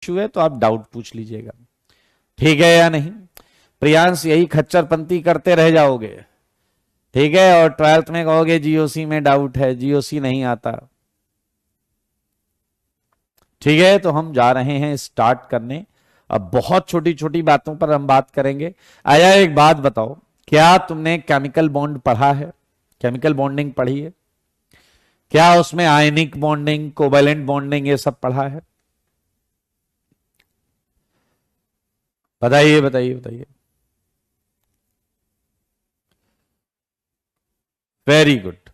Issue है तो आप डाउट पूछ लीजिएगा, ठीक है या नहीं। प्रियांश यही खच्चरपंती करते रह जाओगे, ठीक है, और 12th में कहोगे जीओसी में डाउट है, जीओसी नहीं आता। ठीक है, तो हम जा रहे हैं स्टार्ट करने। अब बहुत छोटी छोटी बातों पर हम बात करेंगे। आया, एक बात बताओ, क्या तुमने केमिकल बॉन्ड पढ़ा है? केमिकल बॉन्डिंग पढ़ी है क्या? उसमें आयनिक बॉन्डिंग, कोवेलेंट बॉन्डिंग, ये सब पढ़ा है? बताइए बताइए बताइए। Very good,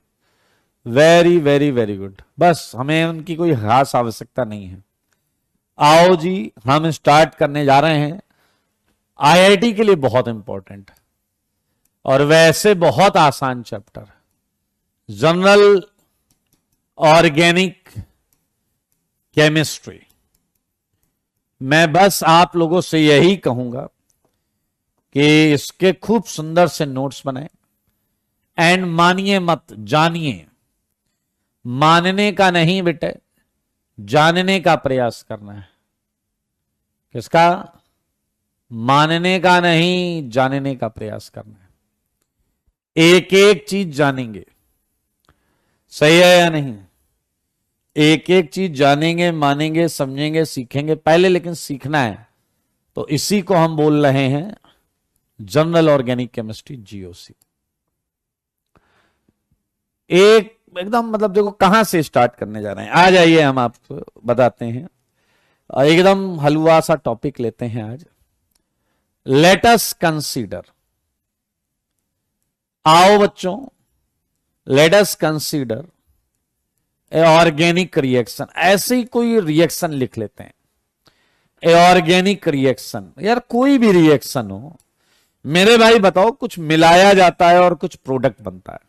very very very good. बस हमें उनकी कोई खास आवश्यकता नहीं है। आओ जी, हम स्टार्ट करने जा रहे हैं। आईआईटी के लिए बहुत इंपॉर्टेंट और वैसे बहुत आसान चैप्टर, जनरल ऑर्गेनिक केमिस्ट्री। मैं बस आप लोगों से यही कहूंगा कि इसके खूब सुंदर से नोट्स बनाएं एंड मानिए मत, जानिए। मानने का नहीं बेटे, जानने का प्रयास करना है। किसका? मानने का नहीं, जानने का प्रयास करना है। एक एक चीज जानेंगे, सही है या नहीं? एक एक चीज जानेंगे, मानेंगे, समझेंगे, सीखेंगे पहले, लेकिन सीखना है। तो इसी को हम बोल रहे हैं जनरल ऑर्गेनिक केमिस्ट्री, जीओसी। एक एकदम मतलब देखो कहां से स्टार्ट करने जा रहे हैं। आ जाइए, हम आपको बताते हैं। एकदम हलवा सा टॉपिक लेते हैं आज। लेट अस कंसीडर, आओ बच्चों, let us consider a organic reaction. ऐसे ही कोई रिएक्शन लिख लेते हैं, ए ऑर्गेनिक रिएक्शन। यार कोई भी रिएक्शन हो मेरे भाई, बताओ, कुछ मिलाया जाता है और कुछ प्रोडक्ट बनता है।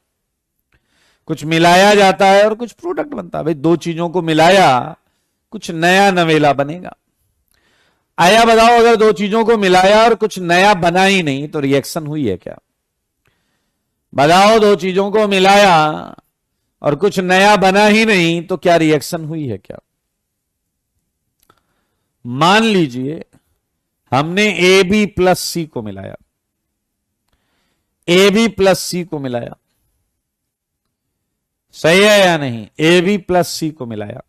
कुछ मिलाया जाता है और कुछ प्रोडक्ट बनता है। भाई दो चीजों को मिलाया, कुछ नया नवेला बनेगा। आया बताओ, अगर दो चीजों को मिलाया और कुछ नया बना ही नहीं तो रिएक्शन हुई है क्या? बताओ, दो चीजों को मिलाया और कुछ नया बना ही नहीं तो क्या रिएक्शन हुई है क्या? मान लीजिए हमने ए बी प्लस सी को मिलाया, ए बी प्लस सी को मिलाया, सही है या नहीं? ए बी प्लस सी को मिलाया,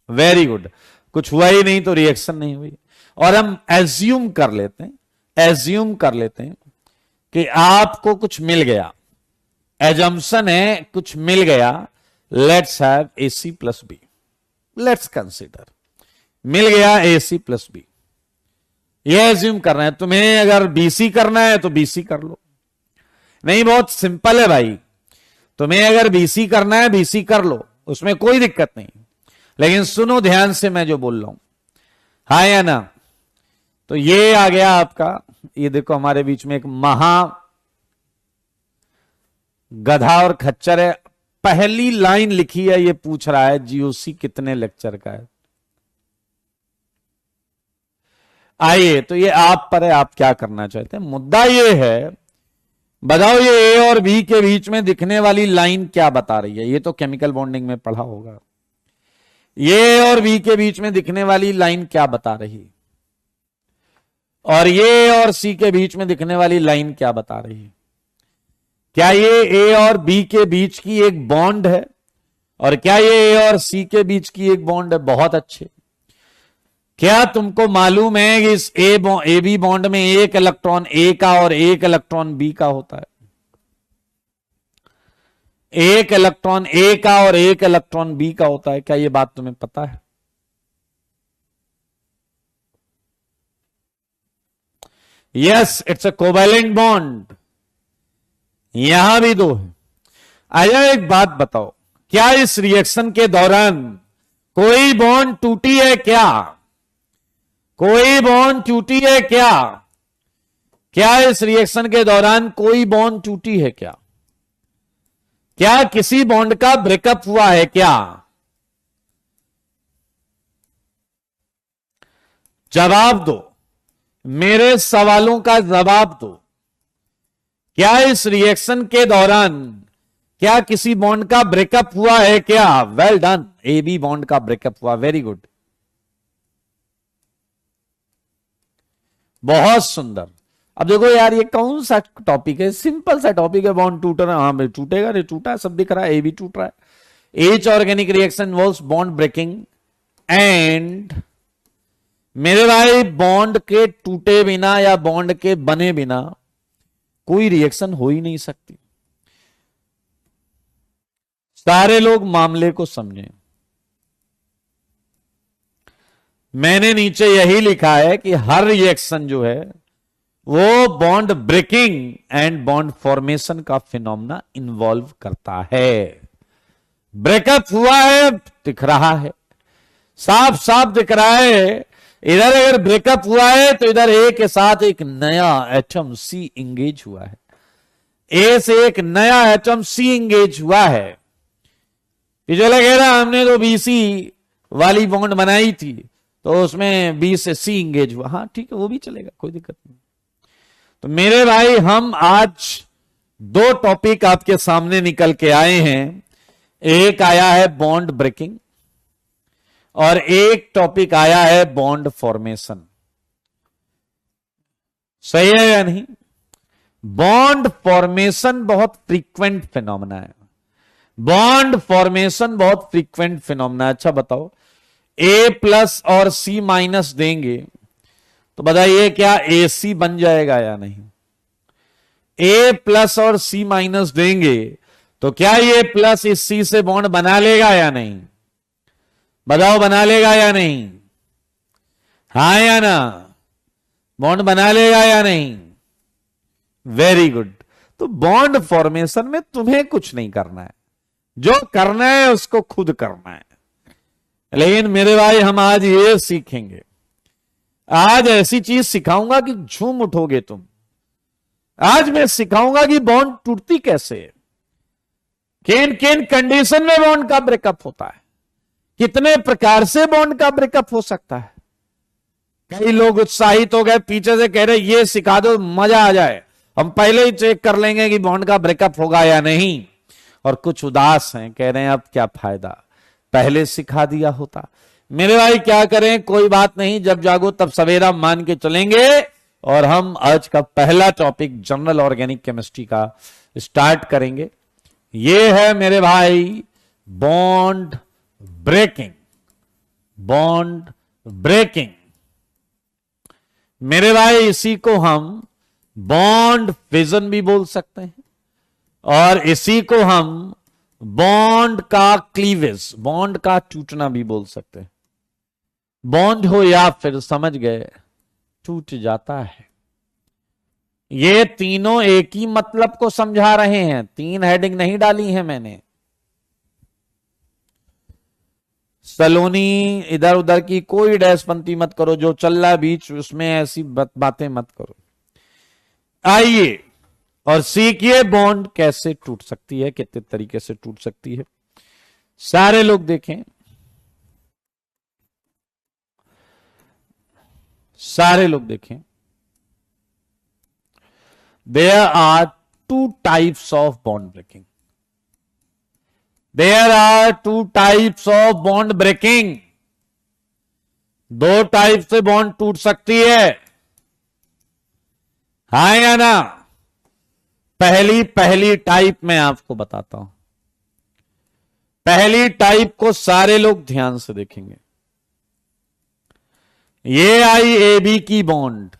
वेरी गुड। कुछ हुआ ही नहीं तो रिएक्शन नहीं हुई। और हम एज्यूम कर लेते हैं, एज्यूम कर लेते हैं कि आपको कुछ मिल गया। एजम्पशन है कुछ मिल गया। Let's have A C plus B, let's consider मिल गया ए सी प्लस बी। यह एज्यूम करना है। तुम्हें अगर बीसी करना है तो बीसी कर लो, नहीं बहुत सिंपल है भाई। तुम्हें अगर बीसी करना है बीसी कर लो, उसमें कोई दिक्कत नहीं। लेकिन सुनो ध्यान से मैं जो बोल रहा हूं, हाँ या ना? तो ये आ गया आपका, ये देखो हमारे बीच में एक महा गधा और खच्चर है। पहली लाइन लिखी है, ये पूछ रहा है जीओसी कितने लेक्चर का है। आइए, तो ये आप पर है, आप क्या करना चाहते हैं। मुद्दा ये है, बताओ ये ए और बी के बीच में दिखने वाली लाइन क्या बता रही है? ये तो केमिकल बॉन्डिंग में पढ़ा होगा। ये ए और बी के बीच में दिखने वाली लाइन क्या बता रही? और ये और सी के बीच में दिखने वाली लाइन क्या बता रही? क्या ये ए और बी के बीच की एक बॉन्ड है? और क्या ये ए और सी के बीच की एक बॉन्ड है? बहुत अच्छे। क्या तुमको मालूम है कि इस ए बी बॉन्ड में एक इलेक्ट्रॉन ए का और एक इलेक्ट्रॉन बी का होता है? एक इलेक्ट्रॉन ए का और एक इलेक्ट्रॉन बी का होता है। क्या ये बात तुम्हें पता है? Yes, it's a covalent bond. यहां भी दो है। आया, एक बात बताओ, क्या इस रिएक्शन के दौरान कोई बॉन्ड टूटी है क्या? कोई बॉन्ड टूटी है क्या? क्या इस रिएक्शन के दौरान कोई बॉन्ड टूटी है क्या? क्या किसी बॉन्ड का ब्रेकअप हुआ है क्या? जवाब दो, मेरे सवालों का जवाब दो। क्या इस रिएक्शन के दौरान क्या किसी बॉन्ड का ब्रेकअप हुआ है क्या? Well done, A B bond का ब्रेकअप हुआ, वेरी गुड। बहुत सुंदर। अब देखो यार, ये कौन सा टॉपिक है, सिंपल सा टॉपिक है, बॉन्ड टूट रहा है, हाँ भाई टूटेगा, नहीं टूटा, सब दिख रहा है, ए भी टूट रहा है। Each organic reaction involves bond breaking and, मेरे भाई बॉन्ड के टूटे बिना या बॉन्ड के बने बिना कोई रिएक्शन हो ही नहीं सकती। सारे लोग मामले को समझें। मैंने नीचे यही लिखा है कि हर रिएक्शन जो है वो bond breaking and bond formation का फिनोमेना इन्वॉल्व करता है। ब्रेकअप हुआ है, दिख रहा है, साफ साफ दिख रहा है। इधर अगर ब्रेकअप हुआ है तो इधर ए के साथ एक नया एटम सी इंगेज हुआ है, ए से एक नया एटम सी इंगेज हुआ है। पिछले कह रहा हमने तो बीसी वाली बॉन्ड बनाई थी, तो उसमें बी से सी इंगेज हुआ, हाँ ठीक है, वो भी चलेगा, कोई दिक्कत नहीं। तो मेरे भाई हम आज दो टॉपिक आपके सामने निकल के आए हैं। एक आया है बॉन्ड ब्रेकिंग और एक टॉपिक आया है बॉन्ड फॉर्मेशन। सही है या नहीं? बॉन्ड फॉर्मेशन बहुत फ्रीक्वेंट फिनोमेना है, बॉन्ड फॉर्मेशन बहुत फ्रीक्वेंट फिनोमेना है। अच्छा बताओ, ए प्लस और सी माइनस देंगे तो बताइए क्या ए सी बन जाएगा या नहीं? ए प्लस और सी माइनस देंगे तो क्या ये प्लस इस सी से बॉन्ड बना लेगा या नहीं? बताओ, बना लेगा या नहीं? हाँ या ना? बॉन्ड बना लेगा या नहीं? Very good. तो बॉन्ड फॉर्मेशन में तुम्हें कुछ नहीं करना है, जो करना है उसको खुद करना है। लेकिन मेरे भाई हम आज ये सीखेंगे, आज ऐसी चीज सिखाऊंगा कि झूम उठोगे तुम। आज मैं सिखाऊंगा कि बॉन्ड टूटती कैसे है, किन किन कंडीशन में बॉन्ड का ब्रेकअप होता है, कितने प्रकार से बॉन्ड का ब्रेकअप हो सकता है। कई लोग उत्साहित हो गए, पीछे से कह रहे ये सिखा दो मजा आ जाए, हम पहले ही चेक कर लेंगे कि बॉन्ड का ब्रेकअप होगा या नहीं। और कुछ उदास हैं, कह रहे हैं अब क्या फायदा, पहले सिखा दिया होता। मेरे भाई क्या करें, कोई बात नहीं, जब जागो तब सवेरा मान के चलेंगे। और हम आज का पहला टॉपिक जनरल ऑर्गेनिक केमिस्ट्री का स्टार्ट करेंगे। ये है मेरे भाई बॉन्ड ब्रेकिंग। बॉन्ड ब्रेकिंग मेरे भाई, इसी को हम बॉन्ड फिजन भी बोल सकते हैं और इसी को हम बॉन्ड का क्लीवेज, बॉन्ड का टूटना भी बोल सकते हैं। बॉन्ड हो या फिर समझ गए टूट जाता है। ये तीनों एक ही मतलब को समझा रहे हैं, तीन हेडिंग नहीं डाली है मैंने। सलोनी इधर उधर की कोई डैशपंती मत करो, जो चल रहा है बीच उसमें ऐसी बातें मत करो। आइए और सीखिए बॉन्ड कैसे टूट सकती है, कितने तरीके से टूट सकती है। सारे लोग देखें, सारे लोग देखें। There are two types of bond breaking. There are two types of bond breaking. दो टाइप से बॉन्ड टूट सकती है, हाँ या ना? पहली टाइप मैं आपको बताता हूं। पहली टाइप को सारे लोग ध्यान से देखेंगे। ये आई ए बी की बॉन्ड,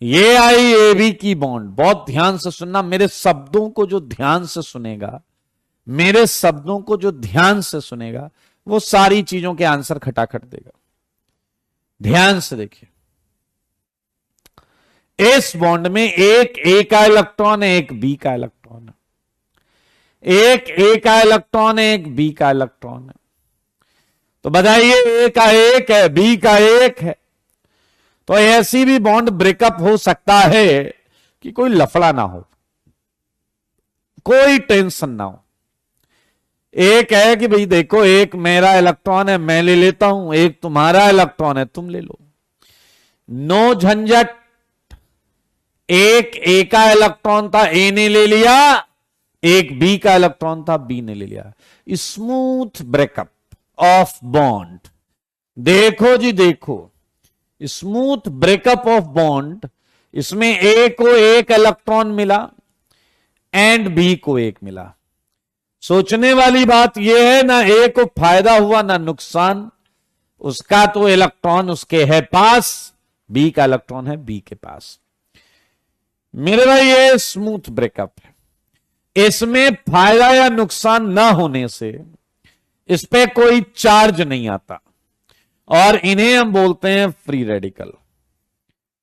ये आई ए बी की बॉन्ड। बहुत ध्यान से सुनना, मेरे शब्दों को जो ध्यान से सुनेगा, मेरे शब्दों को जो ध्यान से सुनेगा, वो सारी चीजों के आंसर खटाखट देगा। ध्यान से देखिए, इस बॉन्ड में एक ए का इलेक्ट्रॉन है, एक बी का इलेक्ट्रॉन है। एक ए का इलेक्ट्रॉन है, एक बी का इलेक्ट्रॉन है। तो बताइए, ए का एक है, बी का एक है, तो ऐसी भी बॉन्ड ब्रेकअप हो सकता है कि कोई लफड़ा ना हो, कोई टेंशन ना हो। एक है कि भाई देखो, एक मेरा इलेक्ट्रॉन है मैं ले लेता हूं, एक तुम्हारा इलेक्ट्रॉन है तुम ले लो, नो झंझट। एक ए का इलेक्ट्रॉन था, ए ने ले लिया, एक बी का इलेक्ट्रॉन था, बी ने ले लिया। Smooth breakup of bond. देखो जी देखो, स्मूथ ब्रेकअप ऑफ बॉन्ड, इसमें ए को एक इलेक्ट्रॉन मिला एंड बी को एक मिला। सोचने वाली बात यह है, ना ए को फायदा हुआ ना नुकसान, उसका तो इलेक्ट्रॉन उसके है पास, बी का इलेक्ट्रॉन है बी के पास। मेरे भाई ये स्मूथ ब्रेकअप है, इसमें फायदा या नुकसान ना होने से इस पे कोई चार्ज नहीं आता, और इन्हें हम बोलते हैं फ्री रेडिकल।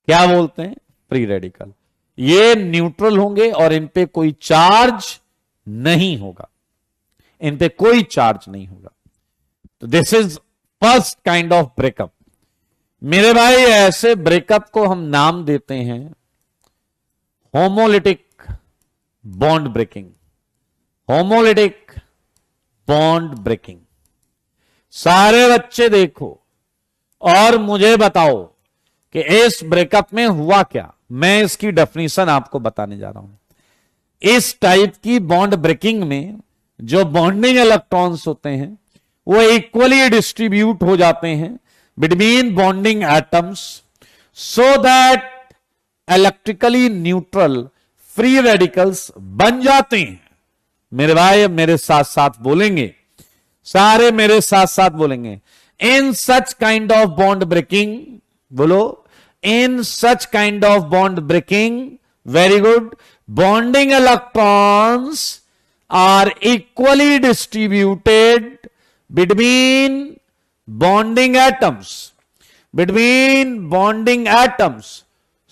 क्या बोलते हैं? Free radical. ये न्यूट्रल होंगे और इन पे कोई चार्ज नहीं होगा, इन पे कोई चार्ज नहीं होगा। तो this is first kind of breakup. मेरे भाई ऐसे ब्रेकअप को हम नाम देते हैं homolytic bond breaking. Homolytic bond breaking. सारे बच्चे देखो और मुझे बताओ कि इस ब्रेकअप में हुआ क्या। मैं इसकी डेफिनेशन आपको बताने जा रहा हूं। इस टाइप की बॉन्ड ब्रेकिंग में जो बॉन्डिंग इलेक्ट्रॉन्स होते हैं वो इक्वली डिस्ट्रीब्यूट हो जाते हैं between bonding atoms, so that electrically neutral free radicals बन जाते हैं। मेरे भाई अब मेरे साथ साथ बोलेंगे, सारे मेरे साथ साथ बोलेंगे। In such kind of bond breaking, बोलो, in such kind of bond breaking, very good, bonding electrons are equally distributed between bonding atoms,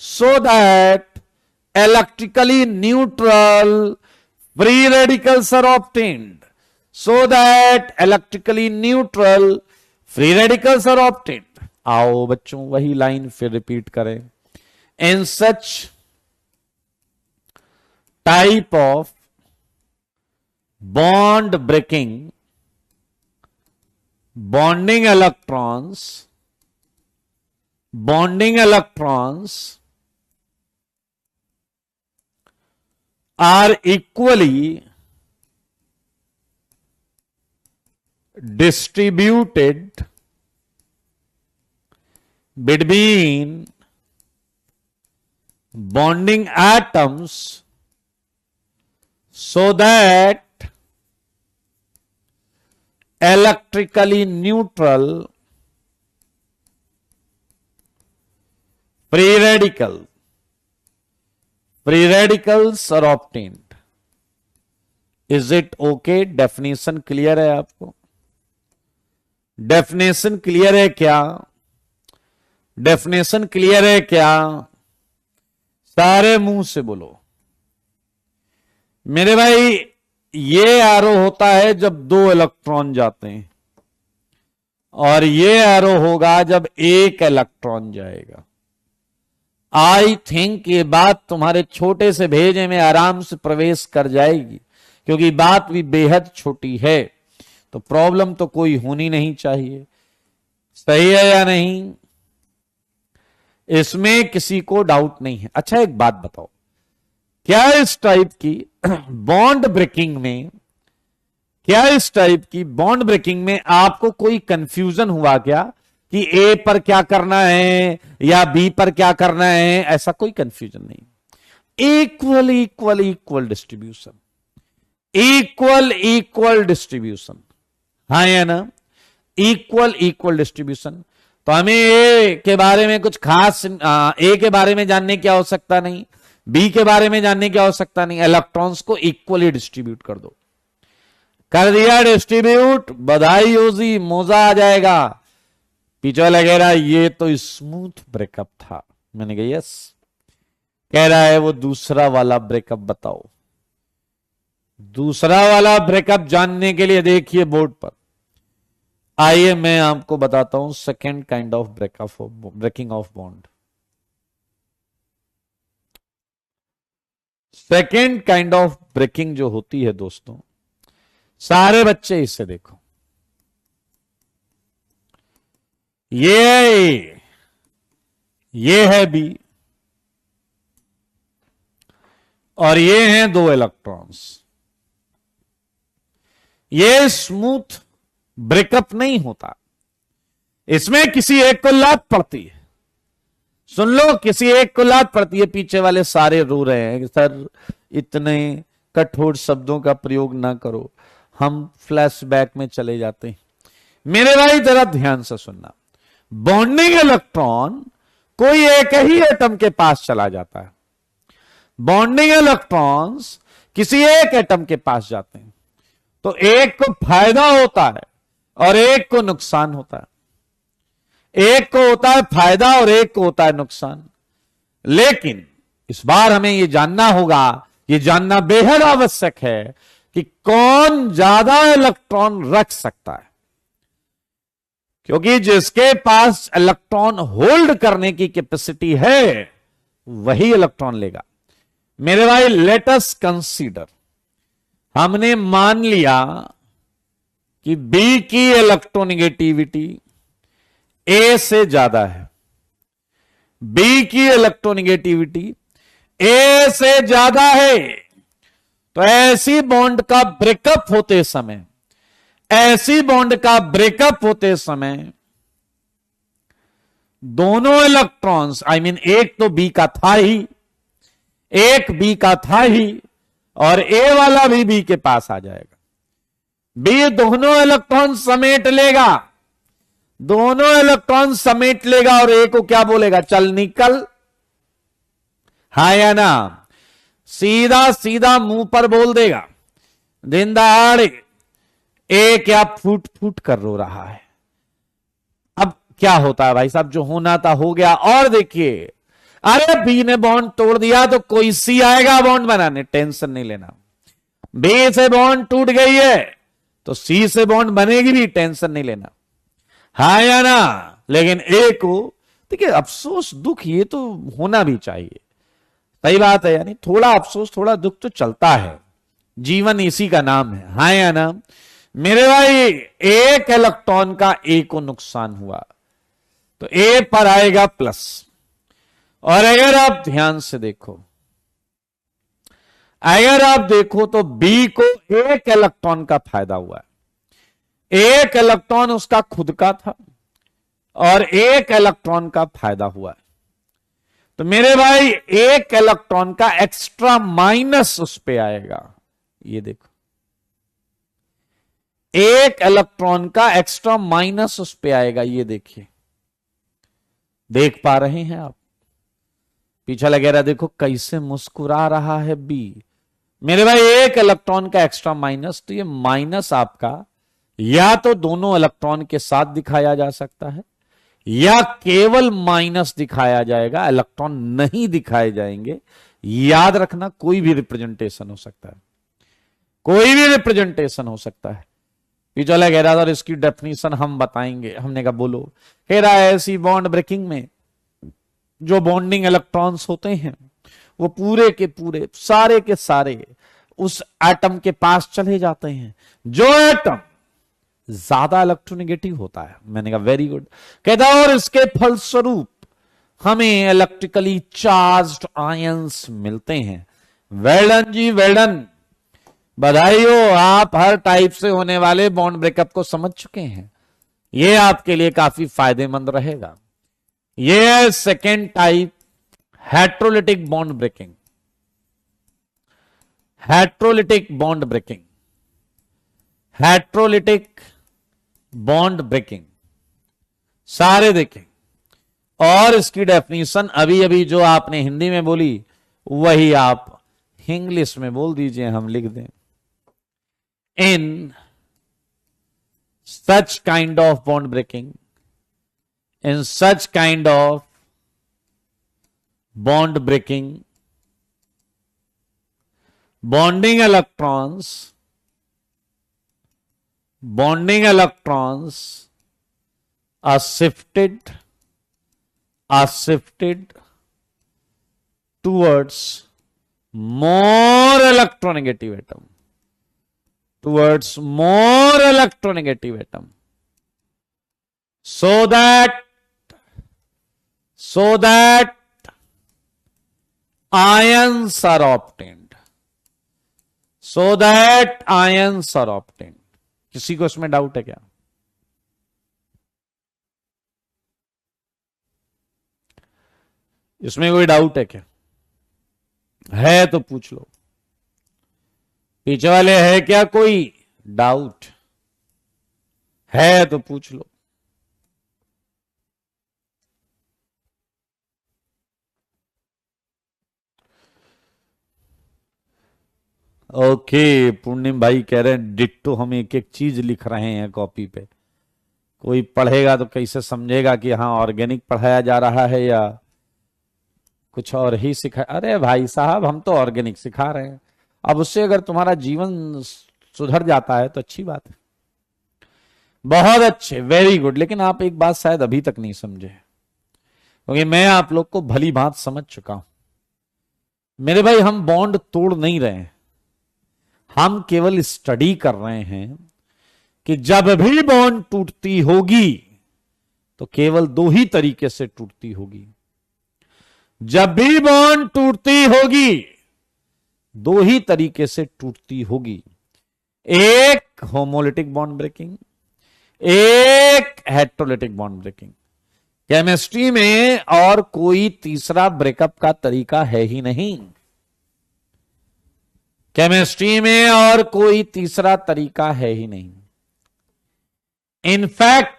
so that electrically neutral free radicals are obtained, आओ बच्चों वही लाइन फिर repeat करें। in such type of bond breaking, bonding electrons are equally distributed between bonding atoms, so that electrically neutral free radicals are obtained. Is it okay? Definition clear है आपको? Definition clear है क्या? Definition clear है क्या? सारे मुंह से बोलो। मेरे भाई ये एरो होता है जब दो इलेक्ट्रॉन जाते हैं, और ये एरो होगा जब एक इलेक्ट्रॉन जाएगा। आई थिंक ये बात तुम्हारे छोटे से भेजे में आराम से प्रवेश कर जाएगी, क्योंकि बात भी बेहद छोटी है, तो प्रॉब्लम तो कोई होनी नहीं चाहिए। सही है या नहीं? इसमें किसी को डाउट नहीं है। अच्छा एक बात बताओ, क्या इस टाइप की बॉन्ड ब्रेकिंग में आपको कोई कंफ्यूजन हुआ क्या कि ए पर क्या करना है या बी पर क्या करना है? ऐसा कोई कंफ्यूजन नहीं। इक्वल डिस्ट्रीब्यूशन, हाँ या ना? Equal distribution. तो हमें ए के बारे में कुछ खास, ए के बारे में जानने की आवश्यकता नहीं, बी के बारे में जानने की आवश्यकता नहीं। इलेक्ट्रॉन्स को इक्वली डिस्ट्रीब्यूट कर दो। कर दिया डिस्ट्रीब्यूट, बधाई हो जी, मौजा आ जाएगा। पीछे लगेगा ये तो स्मूथ ब्रेकअप था। मैंने कहा यस। कह रहा है वो दूसरा वाला ब्रेकअप बताओ। दूसरा वाला ब्रेकअप जानने के लिए देखिए बोर्ड पर। आइए मैं आपको बताता हूं second kind of breaking of bond. Second kind of breaking जो होती है दोस्तों, सारे बच्चे इसे देखो। ये है बी और ये हैं दो इलेक्ट्रॉन्स। ये स्मूथ ब्रेकअप नहीं होता, इसमें किसी एक को लात पड़ती है। सुन लो, किसी एक को लात पड़ती है, पीछे वाले सारे रो रहे हैं कि सर इतने कठोर शब्दों का प्रयोग ना करो, हम फ्लैशबैक में चले जाते हैं। मेरे भाई जरा ध्यान से सुनना, बॉन्डिंग इलेक्ट्रॉन कोई एक ही एटम के पास चला जाता है। बॉन्डिंग इलेक्ट्रॉन्स किसी एक एटम के पास जाते हैं, तो एक को फायदा होता है और एक को नुकसान होता है। एक को होता है फायदा और एक को होता है नुकसान। लेकिन इस बार हमें यह जानना होगा, यह जानना बेहद आवश्यक है कि कौन ज्यादा इलेक्ट्रॉन रख सकता है, क्योंकि जिसके पास इलेक्ट्रॉन होल्ड करने की कैपेसिटी है वही इलेक्ट्रॉन लेगा। मेरे भाई लेट अस कंसीडर, हमने मान लिया कि बी की इलेक्ट्रोनिगेटिविटी ए से ज्यादा है, बी की इलेक्ट्रोनिगेटिविटी ए से ज्यादा है, तो ऐसी बॉन्ड का ब्रेकअप होते समय, ऐसी बॉन्ड का ब्रेकअप होते समय दोनों इलेक्ट्रॉन्स, आई मीन एक तो बी का था ही, एक बी का था ही, और ए वाला भी बी के पास आ जाएगा। बी दोनों इलेक्ट्रॉन समेट लेगा, दोनों इलेक्ट्रॉन समेट लेगा और ए को क्या बोलेगा, चल निकल, हाँ या ना, सीधा सीधा मुंह पर बोल देगा। दिन दहाड़े ए क्या फूट फूट कर रो रहा है। अब क्या होता है भाई साहब, जो होना था हो गया। और देखिए, अरे बी ने बॉन्ड तोड़ दिया तो कोई सी आएगा बॉन्ड बनाने, टेंशन नहीं लेना। बी से बॉन्ड टूट गई है तो सी से बॉन्ड बनेगी भी, टेंशन नहीं लेना, हाँ या ना। लेकिन ए को देखिए, अफसोस दुख ये तो होना भी चाहिए, सही बात है, यानी थोड़ा अफसोस थोड़ा दुख तो चलता है, जीवन इसी का नाम है, हाँ या ना। मेरे भाई एक इलेक्ट्रॉन का ए को नुकसान हुआ तो ए पर आएगा प्लस। और अगर आप ध्यान से देखो, अगर आप देखो तो बी को एक इलेक्ट्रॉन का फायदा हुआ है, एक इलेक्ट्रॉन उसका खुद का था और एक इलेक्ट्रॉन का फायदा हुआ है। तो मेरे भाई एक इलेक्ट्रॉन का एक्स्ट्रा माइनस उस पे आएगा, ये देखो, एक इलेक्ट्रॉन का एक्स्ट्रा माइनस उस पे आएगा, ये देखिए, देख पा रहे हैं आप, पीछे लगे रहा, देखो कैसे मुस्कुरा रहा है बी। मेरे भाई एक इलेक्ट्रॉन का एक्स्ट्रा माइनस, तो ये माइनस आपका या तो दोनों इलेक्ट्रॉन के साथ दिखाया जा सकता है या केवल माइनस दिखाया जाएगा, इलेक्ट्रॉन नहीं दिखाए जाएंगे। याद रखना, कोई भी रिप्रेजेंटेशन हो सकता है, कोई भी रिप्रेजेंटेशन हो सकता है। पिछला कह रहा था और इसकी डेफिनेशन हम बताएंगे, हमने कहा बोलो। कह रहा है ऐसी बॉन्ड ब्रेकिंग में जो बॉन्डिंग इलेक्ट्रॉन्स होते हैं वो पूरे के पूरे, सारे के सारे उस एटम के पास चले जाते हैं जो एटम ज्यादा इलेक्ट्रोनेगेटिव होता है। मैंने कहा वेरी गुड। कहता और इसके फलस्वरूप हमें इलेक्ट्रिकली चार्ज्ड आयंस मिलते हैं। वेल डन जी, वेल डन, बधाई हो, आप हर टाइप से होने वाले बॉन्ड ब्रेकअप को समझ चुके हैं। यह आपके लिए काफी फायदेमंद रहेगा। यह है second type, heterolytic bond breaking. Heterolytic bond breaking, heterolytic bond breaking, सारे देखें। और इसकी डेफिनेशन अभी अभी जो आपने हिंदी में बोली वही आप इंग्लिश में बोल दीजिए, हम लिख दें। In such kind of bond breaking, in such kind of bond breaking, bonding electrons are shifted towards more electronegative atom, so that ions are obtained, किसी को इसमें डाउट है क्या? इसमें कोई डाउट है क्या? है तो पूछ लो। पीछे वाले है क्या कोई डाउट? है तो पूछ लो। ओके, पूर्णिम भाई कह रहे हैं डिट्टो, हम एक एक चीज लिख रहे हैं कॉपी पे। कोई पढ़ेगा तो कैसे समझेगा कि हाँ ऑर्गेनिक पढ़ाया जा रहा है या कुछ और ही सिखा। अरे भाई साहब, हम तो ऑर्गेनिक सिखा रहे हैं। अब उससे अगर तुम्हारा जीवन सुधर जाता है तो अच्छी बात है। बहुत अच्छे, वेरी गुड। लेकिन आप एक बात शायद अभी तक नहीं समझे, क्योंकि मैं आप लोग को भली भांति समझ चुका हूं। मेरे भाई, हम बॉन्ड तोड़ नहीं रहे हैं, हम केवल स्टडी कर रहे हैं कि जब भी बॉन्ड टूटती होगी तो केवल दो ही तरीके से टूटती होगी। जब भी बॉन्ड टूटती होगी दो ही तरीके से टूटती होगी, एक होमोलिटिक बॉन्ड ब्रेकिंग, एक हेटेरोलिटिक बॉन्ड ब्रेकिंग। केमिस्ट्री में और कोई तीसरा ब्रेकअप का तरीका है ही नहीं। केमिस्ट्री में और कोई तीसरा तरीका है ही नहीं। इनफैक्ट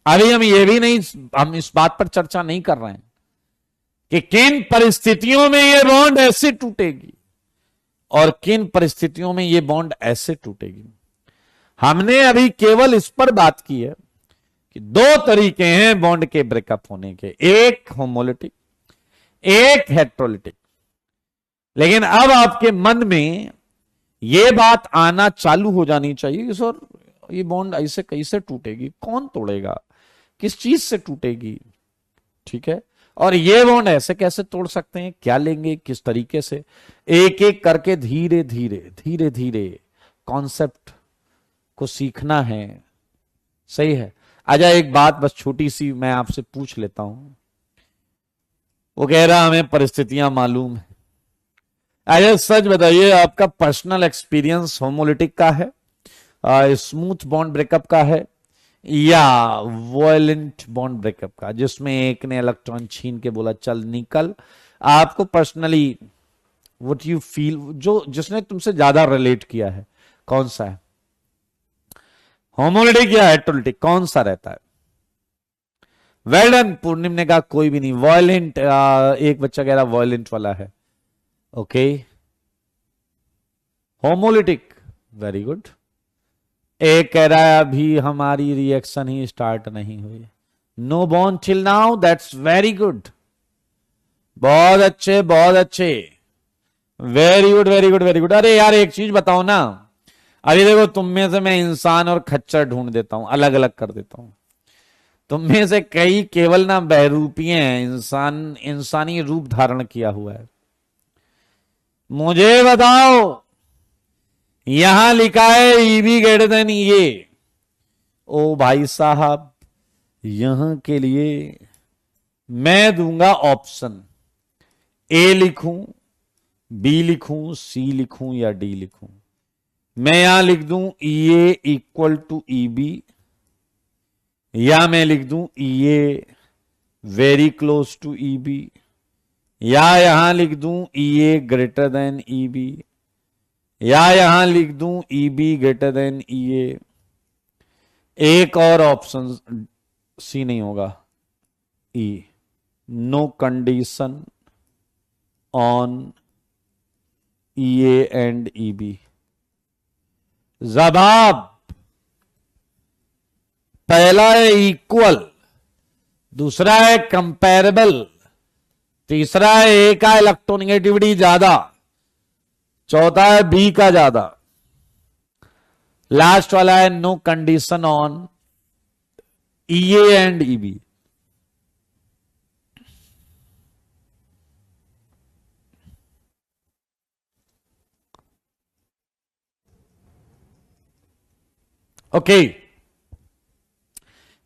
अभी हम ये भी नहीं, हम इस बात पर चर्चा नहीं कर रहे हैं कि किन परिस्थितियों में यह बॉन्ड ऐसे टूटेगी और किन परिस्थितियों में यह बॉन्ड ऐसे टूटेगी। हमने अभी केवल इस पर बात की है कि दो तरीके हैं बॉन्ड के ब्रेकअप होने के, एक होमोलिटिक, एक हेटेरोलिटिक। लेकिन अब आपके मन में यह बात आना चालू हो जानी चाहिए कि सर ये बॉन्ड ऐसे कैसे टूटेगी, कौन तोड़ेगा, किस चीज से टूटेगी, ठीक है, और ये बॉन्ड ऐसे कैसे तोड़ सकते हैं, क्या लेंगे, किस तरीके से। एक एक करके धीरे धीरे धीरे धीरे कॉन्सेप्ट को सीखना है। सही है। आजा, एक बात बस छोटी सी मैं आपसे पूछ लेता हूं। वो कह रहा हमें परिस्थितियां मालूम है। आजा सच बताइए, आपका पर्सनल एक्सपीरियंस होमोलिटिक का है, स्मूथ बॉन्ड ब्रेकअप का है, या वॉयलेंट बॉन्ड ब्रेकअप का, जिसमें एक ने इलेक्ट्रॉन छीन के बोला चल निकल। आपको पर्सनली व्हाट यू फील, जो जिसने तुमसे ज्यादा रिलेट किया है, कौन सा है, होमोलिटिक या हेटेरोलिटिक, कौन सा रहता है? Well done. पूर्णिम ने कहा कोई भी नहीं, वॉयलेंट। एक बच्चा कह रहा वॉयलेंट वाला है। Okay, homolytic, very good. एक कह रहा है अभी हमारी रिएक्शन ही स्टार्ट नहीं हुई, no bond till now, that's very good. बहुत अच्छे, बहुत अच्छे, very good very good very good. अरे यार एक चीज बताओ ना, अभी देखो तुम में से मैं इंसान और खच्चर ढूंढ देता हूं, अलग अलग कर देता हूं। तुम में से कई केवल ना बहरूपिये हैं, इंसानी रूप धारण किया हुआ है। मुझे बताओ, यहां लिखा है ईबी ग्रेटर देन ये। ओ भाई साहब, यहां के लिए मैं दूंगा ऑप्शन, ए लिखूं, बी लिखूं, सी लिखूं या डी लिखूं। मैं यहां लिख दूं ए इक्वल टू ईबी, या मैं लिख दूं A very close to EB, या यहां लिख दूं ए ग्रेटर देन ईबी, या यहां लिख दूं ईबी ग्रेटर देन ए। एक और ऑप्शन सी नहीं होगा, E, no condition on A and E B. जवाब पहला है इक्वल, दूसरा है कंपेरेबल, तीसरा है ए का इलेक्ट्रोनेगेटिविटी ज्यादा, चौथा है बी का ज्यादा, लास्ट वाला है no condition on EA and EB. Okay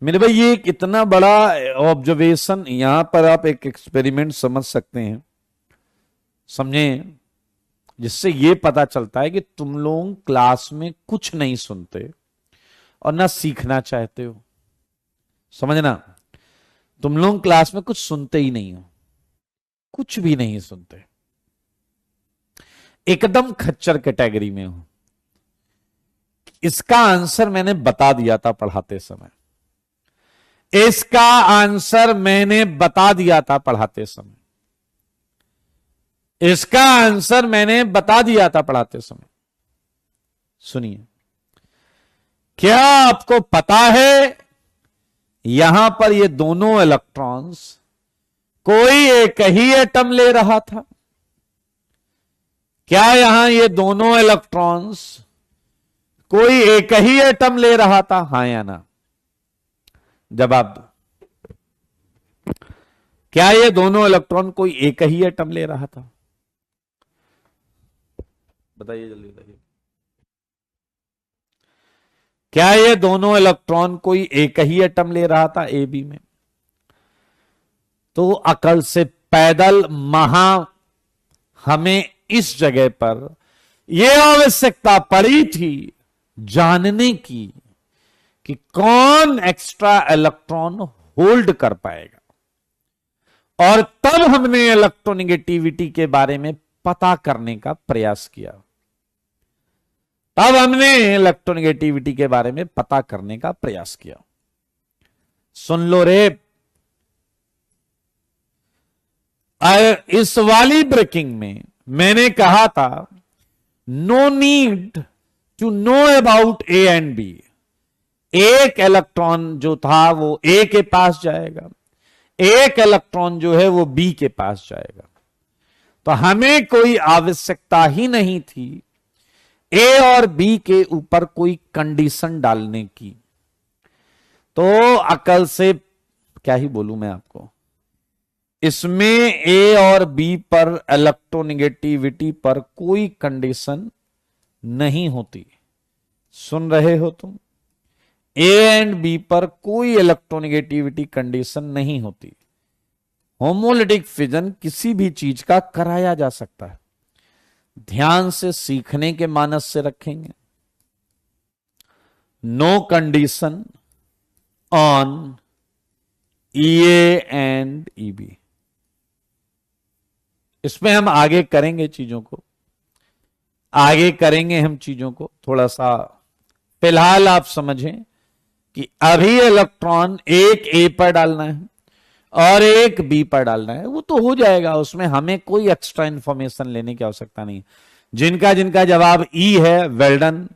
मेरे भाई, ये एक इतना बड़ा ऑब्जर्वेशन, यहां पर आप एक एक्सपेरिमेंट समझ सकते हैं, समझे, जिससे ये पता चलता है कि तुम लोग क्लास में कुछ नहीं सुनते और ना सीखना चाहते हो। समझना, तुम लोग क्लास में कुछ सुनते ही नहीं हो, कुछ भी नहीं सुनते, एकदम खच्चर कैटेगरी में हूं। इसका आंसर मैंने बता दिया था पढ़ाते समय, इसका आंसर मैंने बता दिया था पढ़ाते समय, इसका आंसर मैंने बता दिया था पढ़ाते समय। सुनिए, क्या आपको पता है यहां पर ये दोनों इलेक्ट्रॉन्स कोई एक ही एटम ले रहा था? क्या यहां ये दोनों इलेक्ट्रॉन्स कोई एक ही एटम ले रहा था? हां या ना? जवाब दो। क्या ये दोनों इलेक्ट्रॉन कोई एक ही एटम ले रहा था? बताइए, जल्दी बताइए। क्या ये दोनों इलेक्ट्रॉन कोई एक ही एटम ले रहा था ए बी में? तो अकल से पैदल हमें इस जगह पर यह आवश्यकता पड़ी थी जानने की कि कौन एक्स्ट्रा इलेक्ट्रॉन होल्ड कर पाएगा, और तब हमने इलेक्ट्रोनेगेटिविटी के बारे में पता करने का प्रयास किया। तब हमने इलेक्ट्रोनेगेटिविटी के बारे में पता करने का प्रयास किया। सुन लो रे, इस वाली ब्रेकिंग में मैंने कहा था no need to know about A and B. एक इलेक्ट्रॉन जो था वो ए के पास जाएगा, एक इलेक्ट्रॉन जो है वो बी के पास जाएगा। तो हमें कोई आवश्यकता ही नहीं थी ए और बी के ऊपर कोई कंडीशन डालने की। तो अकल से क्या ही बोलूं मैं आपको, इसमें ए और बी पर इलेक्ट्रोनेगेटिविटी पर कोई कंडीशन नहीं होती। सुन रहे हो तुम? ए एंड बी पर कोई इलेक्ट्रोनेगेटिविटी कंडीशन नहीं होती। होमोलिटिक फिजन किसी भी चीज का कराया जा सकता है। ध्यान से सीखने के मानस से रखेंगे। No condition on A and EB. इसमें हम आगे करेंगे चीजों को, आगे करेंगे हम चीजों को थोड़ा सा। फिलहाल आप समझें कि अभी इलेक्ट्रॉन एक ए पर डालना है और एक बी पर डालना है, वो तो हो जाएगा। उसमें हमें कोई एक्स्ट्रा इंफॉर्मेशन लेने की आवश्यकता नहीं। जिनका जिनका जवाब ई है, वेल डन।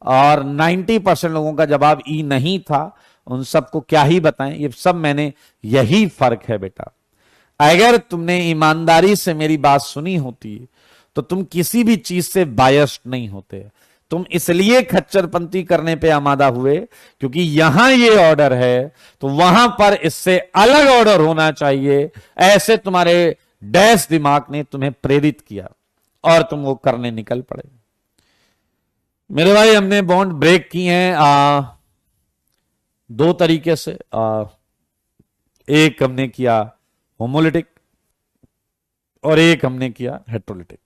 और 90% लोगों का जवाब ई नहीं था, उन सबको क्या ही बताएं। ये सब मैंने, यही फर्क है बेटा। अगर तुमने ईमानदारी से मेरी बात सुनी होती तो तुम किसी भी चीज से बायस्ड नहीं होते। तुम इसलिए खच्चरपंती करने पे आमादा हुए क्योंकि यहां ये ऑर्डर है तो वहां पर इससे अलग ऑर्डर होना चाहिए। ऐसे तुम्हारे डैश दिमाग ने तुम्हें प्रेरित किया और तुम वो करने निकल पड़े। मेरे भाई, हमने बॉन्ड ब्रेक की हैं दो तरीके से। एक हमने किया होमोलिटिक और एक हमने किया हेट्रोलिटिक।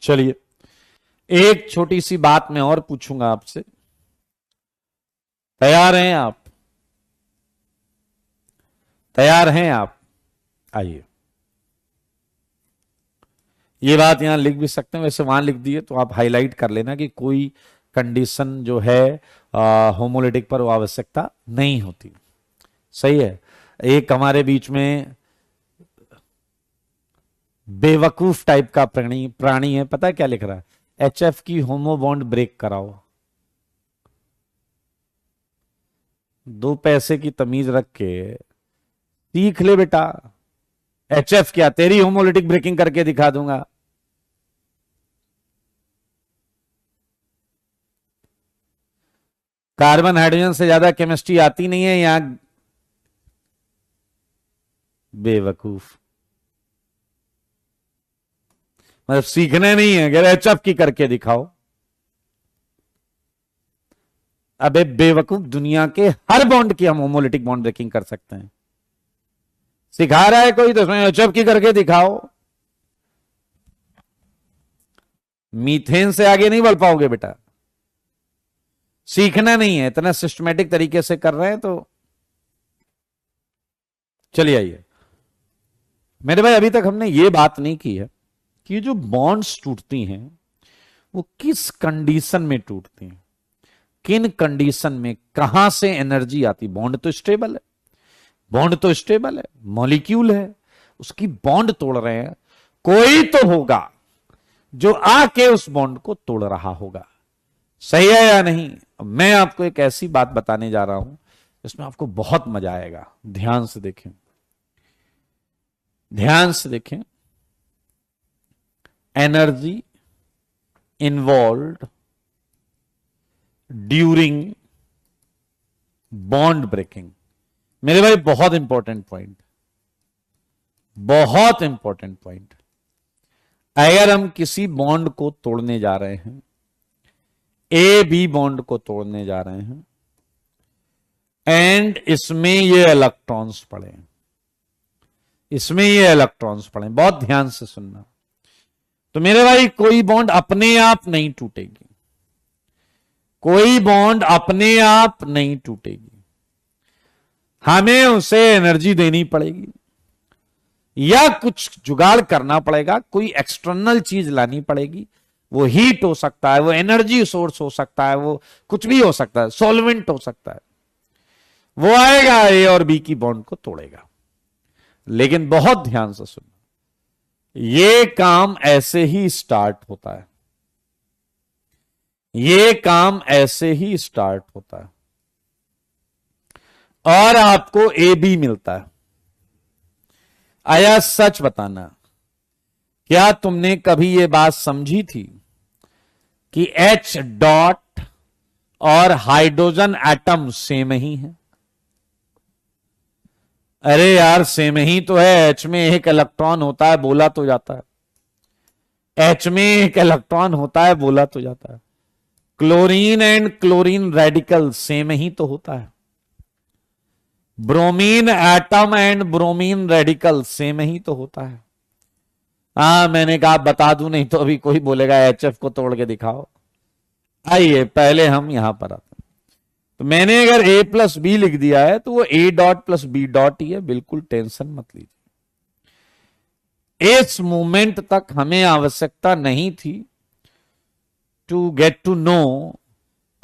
चलिए, एक छोटी सी बात मैं और पूछूंगा आपसे। तैयार हैं आप? तैयार हैं आप? आइए, ये बात यहां लिख भी सकते हैं, वैसे वहां लिख दिए तो आप हाईलाइट कर लेना कि कोई कंडीशन जो है होमोलिटिक पर वो आवश्यकता नहीं होती। सही है। एक हमारे बीच में बेवकूफ टाइप का प्राणी है, पता है क्या लिख रहा है? HF की होमो बॉन्ड ब्रेक कराओ। 2 पैसे की तमीज रख के सीख ले बेटा। HF क्या, तेरी होमोलिटिक ब्रेकिंग करके दिखा दूंगा। कार्बन हाइड्रोजन से ज्यादा केमिस्ट्री आती नहीं है यहां। बेवकूफ, मतलब सीखने नहीं है, अगर HF की करके दिखाओ। अबे बेवकूफ, दुनिया के हर बॉन्ड की हम होमोलिटिक बॉन्ड ब्रेकिंग कर सकते हैं। सिखा रहा है कोई तो उसमें HF की करके दिखाओ। मीथेन से आगे नहीं बढ़ पाओगे बेटा। सीखना नहीं है, इतना सिस्टमेटिक तरीके से कर रहे हैं तो। चलिए आइए, मेरे भाई अभी तक हमने ये बात नहीं की है कि जो बॉन्ड्स टूटती हैं वो किस कंडीशन में टूटती हैं, किन कंडीशन में, कहां से एनर्जी आती। बॉन्ड तो स्टेबल है, बॉन्ड तो स्टेबल है, मॉलिक्यूल है, उसकी बॉन्ड तोड़ रहे हैं, कोई तो होगा जो आके उस बॉन्ड को तोड़ रहा होगा। सही है या नहीं? मैं आपको एक ऐसी बात बताने जा रहा हूं जिसमें आपको बहुत मजा आएगा। ध्यान से देखें, ध्यान से देखें। Energy involved during bond breaking. मेरे भाई बहुत इंपॉर्टेंट पॉइंट, बहुत इंपॉर्टेंट पॉइंट। अगर हम किसी बॉन्ड को तोड़ने जा रहे हैं, ए बी बॉन्ड को तोड़ने जा रहे हैं, एंड इसमें ये इलेक्ट्रॉन्स पड़े, इसमें ये इलेक्ट्रॉन्स पड़े, बहुत ध्यान से सुनना। तो मेरे भाई कोई बॉन्ड अपने आप नहीं टूटेगी, कोई बॉन्ड अपने आप नहीं टूटेगी, हमें उसे एनर्जी देनी पड़ेगी या कुछ जुगाड़ करना पड़ेगा, कोई एक्सटर्नल चीज लानी पड़ेगी। वो हीट हो सकता है, वो एनर्जी सोर्स हो सकता है, वो कुछ भी हो सकता है, सॉल्वेंट हो सकता है। वो आएगा ए और बी की बॉन्ड को तोड़ेगा। लेकिन बहुत ध्यान से सुनना, ये काम ऐसे ही स्टार्ट होता है, ये काम ऐसे ही स्टार्ट होता है और आपको ए बी मिलता है। आया सच बताना, क्या तुमने कभी यह बात समझी थी कि H डॉट और हाइड्रोजन एटम सेम ही है? अरे यार सेम ही तो है। H में एक इलेक्ट्रॉन होता है, बोला तो जाता है। H में एक इलेक्ट्रॉन होता है, बोला तो जाता है। Chlorine and chlorine radical same ही तो होता है। Bromine atom and bromine radical same ही तो होता है। मैंने कहा बता दूं, नहीं तो अभी कोई बोलेगा HF को तोड़ के दिखाओ। आइए पहले हम यहां पर आते हैं। तो मैंने अगर A प्लस बी लिख दिया है तो वो A dot plus B dot ही है, बिल्कुल टेंशन मत लीजिए। इस मोमेंट तक हमें आवश्यकता नहीं थी टू गेट टू नो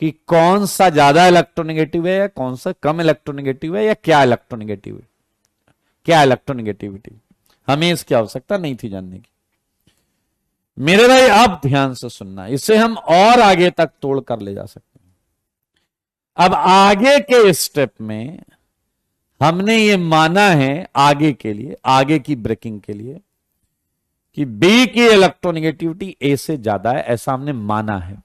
कि कौन सा ज्यादा इलेक्ट्रोनेगेटिव है या कौन सा कम इलेक्ट्रोनेगेटिव है या क्या इलेक्ट्रोनेगेटिव है, क्या इलेक्ट्रोनेगेटिविटी। हमें इसकी आवश्यकता नहीं थी जानने की। मेरे भाई आप ध्यान से सुनना, इसे हम और आगे तक तोड़ कर ले जा सकते हैं। अब आगे के स्टेप में हमने ये माना है, आगे के लिए, आगे की ब्रेकिंग के लिए, कि बी की इलेक्ट्रोनेगेटिविटी ए से ज्यादा है, ऐसा हमने माना है।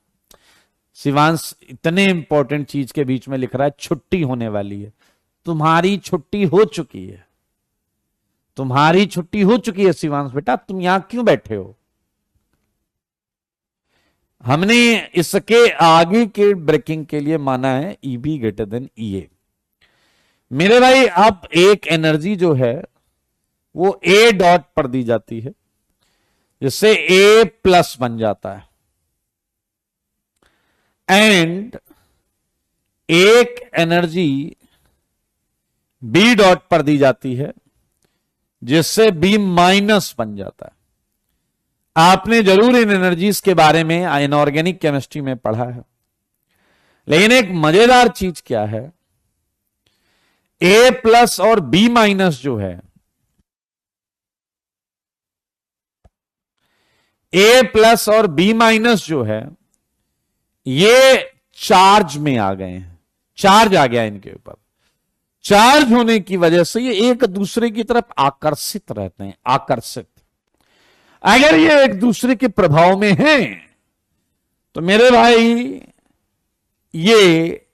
शिवांश इतने इंपॉर्टेंट चीज के बीच में लिख रहा है छुट्टी होने वाली है। तुम्हारी छुट्टी हो चुकी है, तुम्हारी छुट्टी हो चुकी है शिवांश बेटा, तुम यहां क्यों बैठे हो? हमने इसके आगे के ब्रेकिंग के लिए माना है EB ग्रेटर देन EA। मेरे भाई अब एक एनर्जी जो है वो A डॉट पर दी जाती है, जिससे A प्लस बन जाता है, एंड एक एनर्जी B डॉट पर दी जाती है जिससे B माइनस बन जाता है। आपने जरूर इन एनर्जीज के बारे में इनऑर्गेनिक केमिस्ट्री में पढ़ा है, लेकिन एक मजेदार चीज क्या है, A प्लस और B माइनस जो है, A प्लस और B माइनस जो है, ये चार्ज में आ गए हैं, चार्ज आ गया इनके ऊपर। चार्ज होने की वजह से ये एक दूसरे की तरफ आकर्षित रहते हैं, आकर्षित। अगर ये एक दूसरे के प्रभाव में हैं तो मेरे भाई ये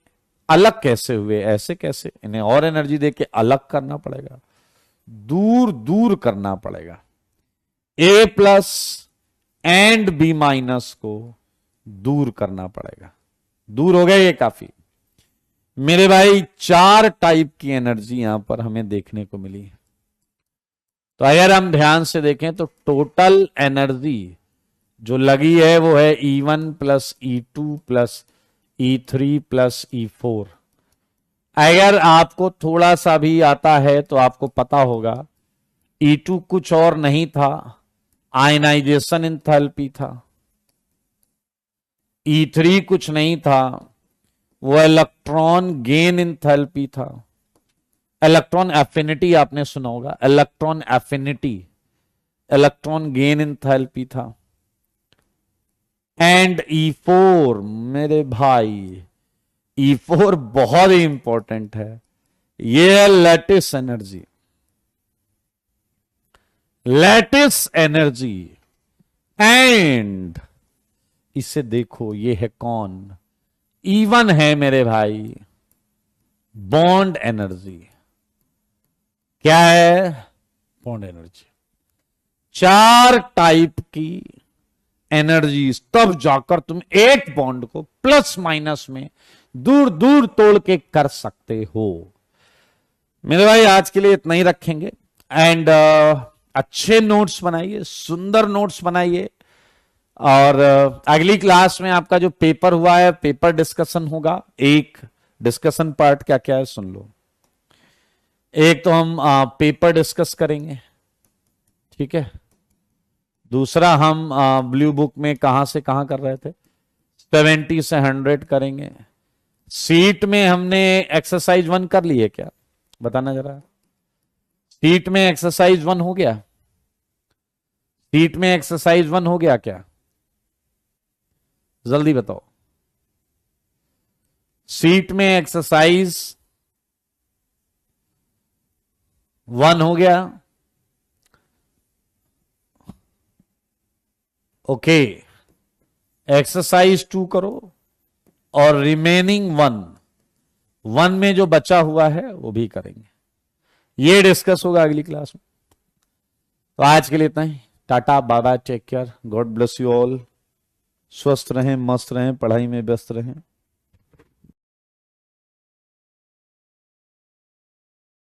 अलग कैसे हुए? ऐसे कैसे? इन्हें और एनर्जी देके अलग करना पड़ेगा, दूर दूर करना पड़ेगा। A plus and B minus को दूर करना पड़ेगा। दूर हो गया ये काफी। मेरे भाई 4 टाइप की एनर्जी यहां पर हमें देखने को मिली। तो अगर हम ध्यान से देखें तो टोटल एनर्जी जो लगी है वो है E1 plus E2 plus E3 plus E4। अगर आपको थोड़ा सा भी आता है तो आपको पता होगा E2 कुछ और नहीं था, आयनाइजेशन इंथैल्पी था। E3 कुछ नहीं था, वो इलेक्ट्रॉन गेन इंथैल्पी था। इलेक्ट्रॉन एफिनिटी आपने सुना होगा, electron affinity, electron gain enthalpy था। एंड E4 मेरे भाई, E4 बहुत ही इंपॉर्टेंट है, ये है lattice energy. Lattice energy and इसे देखो, ये है कौन, E1 है मेरे भाई, बॉन्ड एनर्जी। क्या है, बॉन्ड एनर्जी। 4 टाइप की एनर्जीज, तब जाकर तुम एक बॉन्ड को प्लस माइनस में दूर दूर तोड़ के कर सकते हो। मेरे भाई आज के लिए इतना ही रखेंगे। एंड अच्छे नोट्स बनाइए, सुंदर नोट्स बनाइए। और अगली क्लास में आपका जो पेपर हुआ है, पेपर डिस्कशन होगा। एक डिस्कशन पार्ट क्या क्या है सुन लो। एक तो हम पेपर डिस्कस करेंगे, ठीक है। दूसरा हम ब्लू बुक में कहां से कहां कर रहे थे, 70 से 100 करेंगे। सीट में हमने एक्सरसाइज 1 कर ली है क्या, बताना जरा। सीट में एक्सरसाइज 1 हो गया, सीट में एक्सरसाइज 1 हो गया क्या, जल्दी बताओ। सीट में एक्सरसाइज 1 हो गया, ओके। एक्सरसाइज 2 करो और रिमेनिंग 1 में जो बचा हुआ है वो भी करेंगे। ये डिस्कस होगा अगली क्लास में। तो आज के लिए इतना ही। Tata, bye bye, take care, God bless you all. स्वस्थ रहें, मस्त रहें, पढ़ाई में व्यस्त रहें।